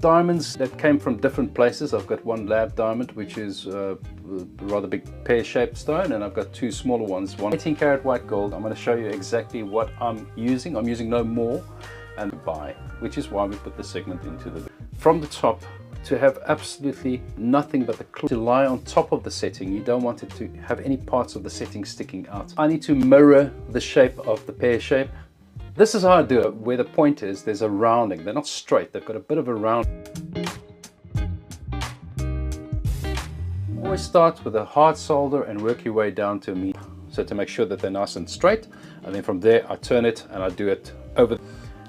diamonds that came from different places. I've got one lab diamond, which is a rather big pear-shaped stone, and I've got two smaller ones. One 18 karat white gold. I'm going to show you exactly what I'm using. I'm using no more and buy, which is why we put the segment into the from the top. To have absolutely nothing but the claw to lie on top of the setting. You don't want it to have any parts of the setting sticking out. I need to mirror the shape of the pear shape. This is how I do it. Where the point is, there's a rounding. They're not straight, they've got a bit of a round. Always start with a hard solder and work your way down to a meet. So to make sure that they're nice and straight, and then from there I turn it and I do it over.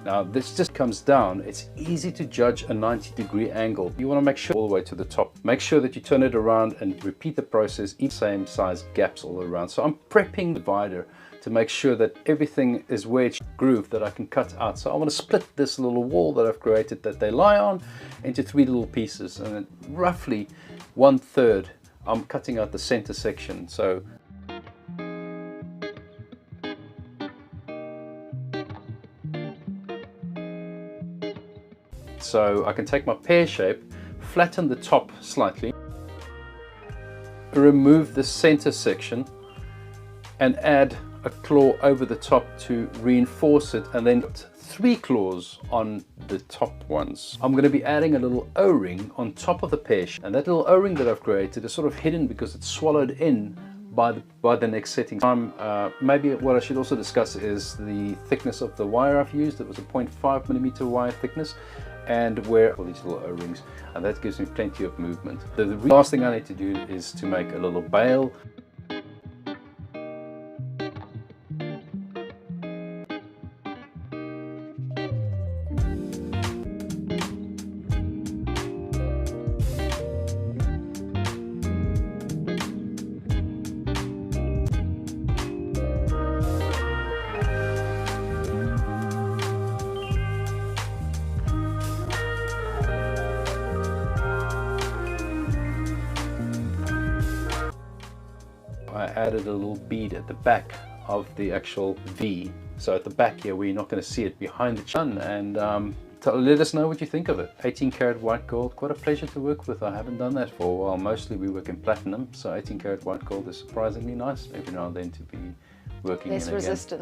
Now this just comes down. It's easy to judge a 90-degree angle. You want to make sure all the way to the top. Make sure that you turn it around and repeat the process, each same size gaps all around. So I'm prepping the divider to make sure that everything is where it's grooved that I can cut out. So I want to split this little wall that I've created that they lie on into 3 little pieces, and then roughly 1/3 I'm cutting out the center section. So I can take my pear shape, flatten the top slightly, remove the center section and add a claw over the top to reinforce it, and then 3 claws on the top ones. I'm going to be adding a little O-ring on top of the pear shape, and that little O-ring that I've created is sort of hidden because it's swallowed in by the next setting. Maybe what I should also discuss is the thickness of the wire I've used. It was a 0.5mm wire thickness, and where all these little O-rings, and that gives me plenty of movement. The last thing I need to do is to make a little bail. I added a little bead at the back of the actual V. So at the back here, where you're not going to see it behind the chin, and let us know what you think of it. 18 karat white gold, quite a pleasure to work with. I haven't done that for a while. Mostly we work in platinum, so 18 karat white gold is surprisingly nice every now and then to be working in again. Less resistant.